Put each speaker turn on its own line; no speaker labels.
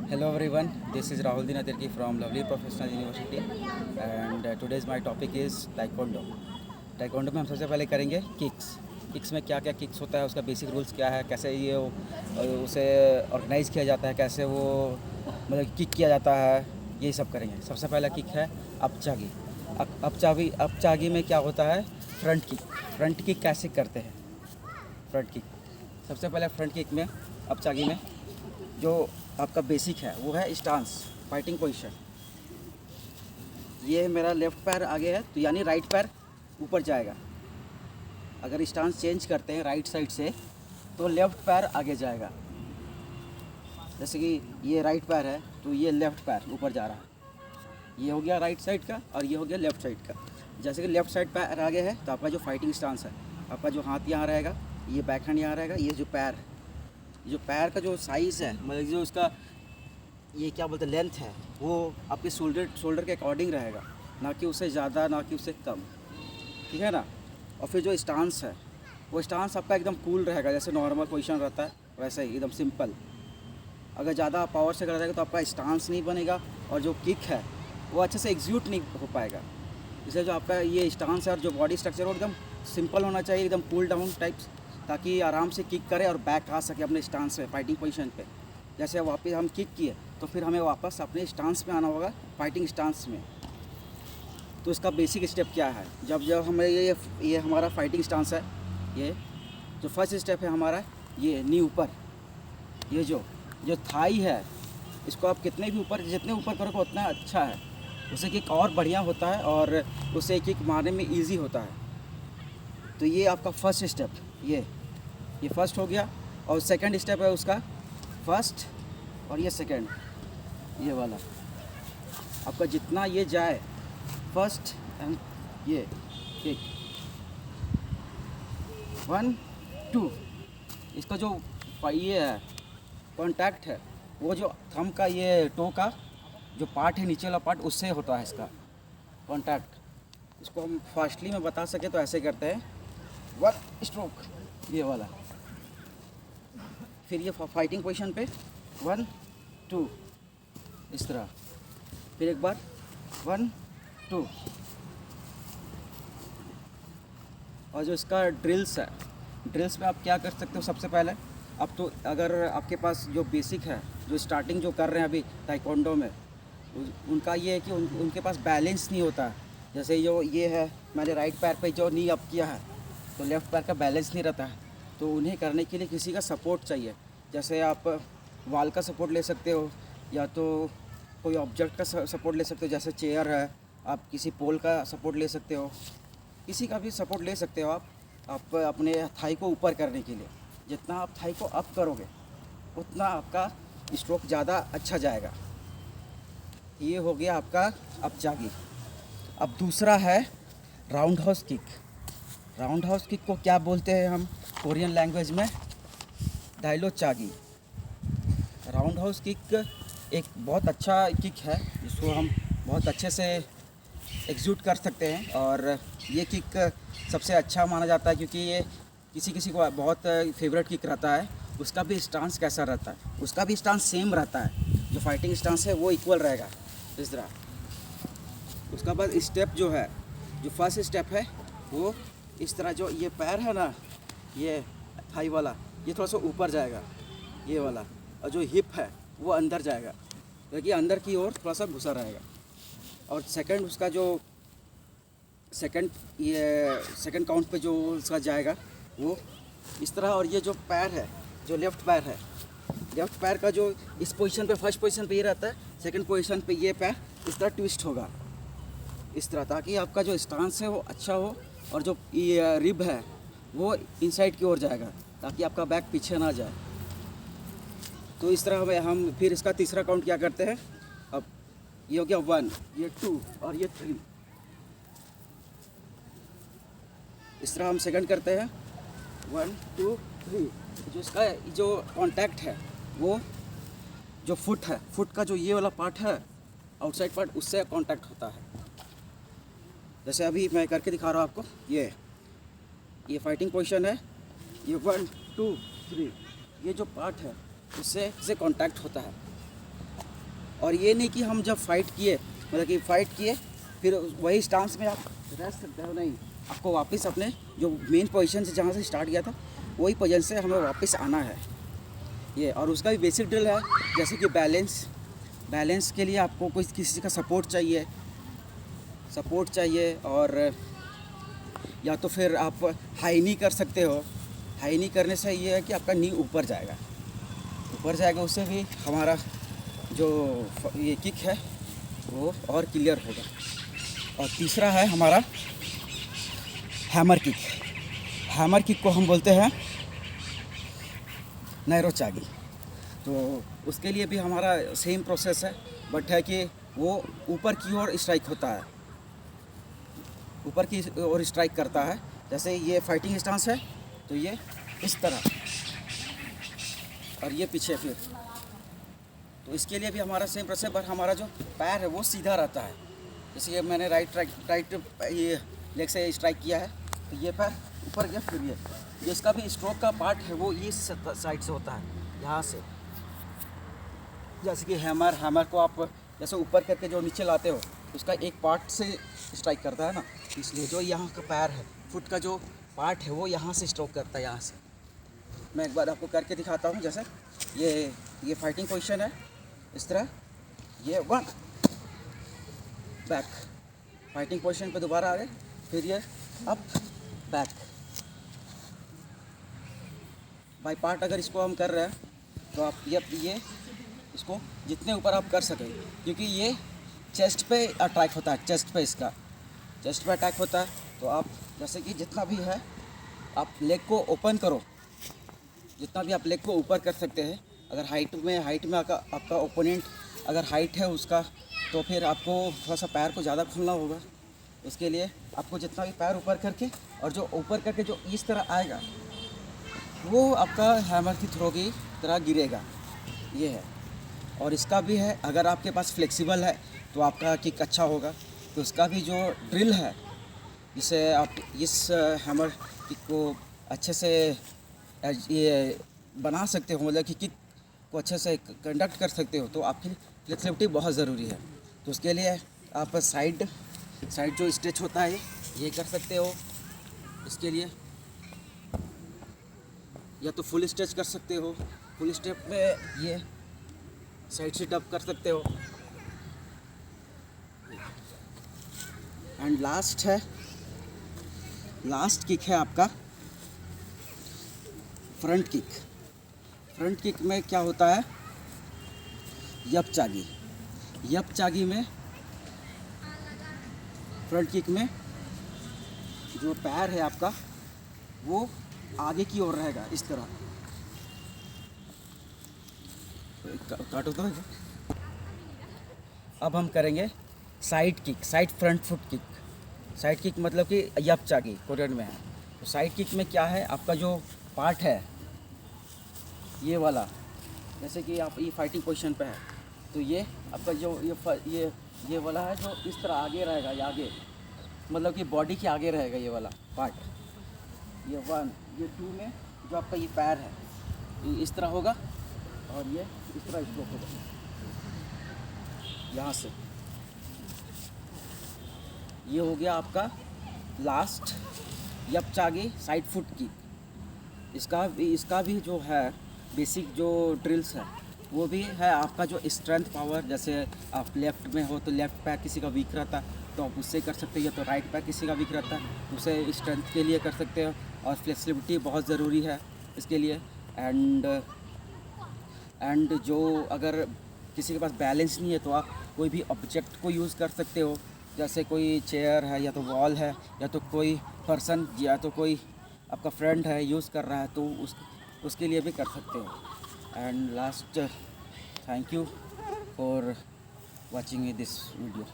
Hello everyone, this is Rahul Dinatirki from Lovely Professional University and today's my topic is Taekwondo. Taekwondo में हम सबसे पहले करेंगे kicks में क्या क्या किक्स होता है, उसका बेसिक रूल्स क्या है, कैसे ये उसे ऑर्गेनाइज़ किया जाता है, कैसे वो मतलब किक किया जाता है, यही सब करेंगे। सबसे पहला किक है अपचागी। अपचागी में क्या होता है, फ्रंट किक कैसे करते हैं। फ्रंट किक सबसे पहले फ्रंट किक में अपचागी में जो आपका बेसिक है वो है स्टांस, फाइटिंग पोजीशन। ये मेरा लेफ़्ट पैर आगे है तो यानी राइट पैर ऊपर जाएगा। अगर स्टांस चेंज करते हैं राइट साइड से तो लेफ़्ट पैर आगे जाएगा। जैसे कि ये राइट पैर है तो ये लेफ़्ट पैर ऊपर जा रहा है। ये हो गया राइट साइड का और ये हो गया लेफ़्ट साइड का। जैसे कि लेफ़्ट साइड पैर आगे है तो आपका जो फाइटिंग स्टांस है, आपका जो हाथ यहाँ रहेगा, ये बैक हैंड यहाँ रहेगा। ये जो पैर का जो साइज़ है, मतलब जो उसका ये क्या बोलते हैं लेंथ है, वो आपके शोल्डर के अकॉर्डिंग रहेगा, ना कि उससे ज़्यादा ना कि उससे कम, ठीक है ना। और फिर जो स्टांस है वो स्टांस आपका एकदम कूल रहेगा, जैसे नॉर्मल पोजीशन रहता है वैसे ही एकदम सिंपल। अगर ज़्यादा पावर से कर रहेगा तो आपका स्टांस नहीं बनेगा और जो किक है वो अच्छे से एग्जीक्यूट नहीं हो पाएगा। इसलिए जो आपका ये स्टांस है और जो बॉडी स्ट्रक्चर वो एकदम सिंपल होना चाहिए, एकदम कूल डाउन टाइप्स, ताकि आराम से किक करे और बैक आ सके अपने स्टांस में, फाइटिंग पोजीशन पे। जैसे वापस हम किक किए तो फिर हमें वापस अपने स्टांस पे आना होगा, फाइटिंग स्टांस में। तो इसका बेसिक स्टेप क्या है, जब हमें ये हमारा फाइटिंग स्टांस है, ये जो फर्स्ट स्टेप है हमारा, ये नी ऊपर, ये जो थाई है, इसको आप जितने ऊपर करोगे उतना अच्छा है, उससे किक और बढ़िया होता है और उससे किक मारने में ईजी होता है। तो ये आपका फर्स्ट स्टेप, ये फर्स्ट हो गया। और सेकंड स्टेप है उसका फर्स्ट और ये सेकंड, ये वाला आपका जितना ये जाए फर्स्ट एंड ये किक 1 2। इसका जो ये है कांटेक्ट है, वो जो थंब का ये टो का जो पार्ट है, नीचे वाला पार्ट, उससे होता है इसका कांटेक्ट। इसको हम फास्टली में बता सके तो ऐसे करते हैं 1 स्ट्रोक, ये वाला। फिर ये फाइटिंग पोजीशन पे 1 2 इस तरह, फिर एक बार 1 2। और जो इसका ड्रिल्स है, ड्रिल्स में आप क्या कर सकते हो, सबसे पहले अब तो अगर आपके पास जो बेसिक है, जो स्टार्टिंग जो कर रहे हैं अभी ताइक्वांडो में, उनका ये है कि उनके पास बैलेंस नहीं होता है। जैसे जो ये है, मैंने राइट पैर पे जो नी अप किया है तो लेफ़्ट पैर का बैलेंस नहीं रहता है, तो उन्हें करने के लिए किसी का सपोर्ट चाहिए। जैसे आप वॉल का सपोर्ट ले सकते हो या तो कोई ऑब्जेक्ट का सपोर्ट ले सकते हो, जैसे चेयर है, आप किसी पोल का सपोर्ट ले सकते हो, किसी का भी सपोर्ट ले सकते हो आप अपने थाई को ऊपर करने के लिए। जितना आप थाई को अप करोगे उतना आपका स्ट्रोक ज़्यादा अच्छा जाएगा। ये हो गया आपका अपचागी। अब दूसरा है round house kick. Round house kick को क्या बोलते हैं हम कोरियन लैंग्वेज में, दाइलोचागी। राउंड हाउस किक एक बहुत अच्छा किक है जिसको हम बहुत अच्छे से एग्जीक्यूट कर सकते हैं। और ये किक सबसे अच्छा माना जाता है क्योंकि ये किसी को बहुत फेवरेट किक रहता है। उसका भी स्टांस कैसा रहता है, उसका भी स्टांस सेम रहता है, जो फाइटिंग स्टांस है वो इक्वल रहेगा इस तरह। उसका बाद स्टेप जो है, जो फर्स्ट स्टेप है वो इस तरह, जो ये पैर है ना, ये थाई वाला, ये थोड़ा सा ऊपर जाएगा ये वाला, और जो हिप है वो अंदर जाएगा, क्योंकि अंदर की ओर थोड़ा सा घुसा रहेगा। और सेकंड उसका जो सेकंड काउंट पे जो उसका जाएगा वो इस तरह। और ये जो पैर है, जो लेफ़्ट पैर का जो इस पोजीशन पे, फर्स्ट पोजीशन पे ये रहता है, सेकंड पोजीशन पे ये पैर इस तरह ट्विस्ट होगा इस तरह, ताकि आपका जो स्टांस है वो अच्छा हो और जो ये रिब है वो इनसाइड की ओर जाएगा, ताकि आपका बैक पीछे ना जाए। तो इस तरह हम फिर इसका तीसरा काउंट क्या करते हैं। अब ये हो गया 1, ये 2 और ये 3। इस तरह हम सेकंड करते हैं 1 2 3। जो इसका जो कांटेक्ट है, वो जो फुट का जो ये वाला पार्ट है, आउटसाइड पार्ट, उससे कांटेक्ट होता है। जैसे अभी मैं करके दिखा रहा हूँ आपको, ये फाइटिंग पोजीशन है, ये 1 2 3, ये जो पार्ट है उससे कांटेक्ट होता है। और ये नहीं कि हम जब फाइट किए मतलब कि फ़ाइट किए फिर वही स्टांस में आप रह सकते हो, नहीं, आपको वापस अपने जो मेन पोजीशन से जहाँ से स्टार्ट किया था वही पोजीशन से हमें वापस आना है ये। और उसका भी बेसिक ड्रिल है, जैसे कि बैलेंस के लिए आपको कोई किसी का सपोर्ट चाहिए और या तो फिर आप हाई नी कर सकते हो। हाई नी करने से ये है कि आपका नी ऊपर जाएगा, उससे भी हमारा जो ये किक है वो और क्लियर होगा। और तीसरा है हमारा हैमर किक को हम बोलते हैं नैरो चागी। तो उसके लिए भी हमारा सेम प्रोसेस है, बट है कि वो ऊपर की ओर स्ट्राइक होता है, ऊपर की ओर स्ट्राइक करता है। जैसे ये फाइटिंग स्टांस है तो ये इस तरह और ये पीछे फिर, तो इसके लिए भी हमारा सेम प्रोसेस, पर हमारा जो पैर है वो सीधा रहता है। जैसे ये मैंने राइट ये लेग से स्ट्राइक किया है तो ये पैर ऊपर गया, फिर ये इसका भी स्ट्रोक का पार्ट है वो इस साइड से होता है, यहाँ से। जैसे कि हैमर को आप जैसे ऊपर करके जो नीचे लाते हो उसका एक पार्ट से स्ट्राइक करता है ना, इसलिए जो यहाँ का पैर है, फुट का जो पार्ट है वो यहाँ से स्ट्रोक करता है, यहाँ से। मैं एक बार आपको करके दिखाता हूँ। जैसे ये फाइटिंग पोजीशन है, इस तरह ये 1 बैक, फाइटिंग पोजीशन पे दोबारा आ गए, फिर ये अप बैक बाई पार्ट। अगर इसको हम कर रहे हैं तो आप ये इसको जितने ऊपर आप कर सकें, क्योंकि ये चेस्ट पे अटैक होता है, चेस्ट पे अटैक होता है। तो आप जैसे कि जितना भी है आप लेग को ओपन करो, जितना भी आप लेग को ऊपर कर सकते हैं। अगर हाइट में आपका ओपोनेंट अगर हाइट है उसका, तो फिर आपको थोड़ा सा पैर को ज़्यादा खोलना होगा। उसके लिए आपको जितना भी पैर ऊपर करके और जो ऊपर करके जो इस तरह आएगा वो आपका हैमर की थ्रो की तरह गिरेगा, ये है। और इसका भी है, अगर आपके पास फ्लेक्सिबल है तो आपका किक अच्छा होगा। तो उसका भी जो ड्रिल है, जिसे आप इस हैमर किक को अच्छे से ये बना सकते हो, मतलब कि किक को अच्छे से कंडक्ट कर सकते हो, तो आपकी फ्लेक्सिबिलिटी बहुत ज़रूरी है। तो उसके लिए आप साइड जो स्ट्रेच होता है ये कर सकते हो। इसके लिए या तो फुल स्ट्रेच कर सकते हो, फुल स्टेप में ये साइड सिट अप कर सकते हो। एंड लास्ट किक है आपका फ्रंट किक में क्या होता है, यप चागी में फ्रंट किक में जो पैर है आपका वो आगे की ओर रहेगा, इस तरह। काटो तो। अब हम करेंगे side front foot kick. Side kick मतलब कि यप चागी कोरियन में है। तो साइड किक में क्या है, आपका जो पार्ट है ये वाला, जैसे कि आप ये फाइटिंग पोजीशन पे है तो ये आपका जो ये वाला है जो इस तरह आगे रहेगा, ये आगे मतलब कि बॉडी के आगे रहेगा ये वाला पार्ट। ये 1 ये 2 में जो आपका ये पैर है ये इस तरह होगा और ये इस तरह स्ट्रोक होगा यहाँ से। ये हो गया आपका लास्ट यप चागी साइड फुट की। इसका भी जो है बेसिक जो ड्रिल्स है वो भी है आपका जो स्ट्रेंथ पावर। जैसे आप लेफ़्ट में हो तो लेफ़्ट पैर किसी का वीक रहता है तो आप उससे कर सकते हो, या तो राइट पैर किसी का वीक रहता है उसे स्ट्रेंथ के लिए कर सकते हो। और फ्लेक्सिबिलिटी बहुत ज़रूरी है इसके लिए। एंड जो अगर किसी के पास बैलेंस नहीं है तो आप कोई भी ऑब्जेक्ट को यूज़ कर सकते हो, जैसे कोई चेयर है या तो वॉल है या तो कोई पर्सन या तो कोई आपका फ्रेंड है यूज़ कर रहा है तो उसके लिए भी कर सकते हो। And last, thank you for watching this video.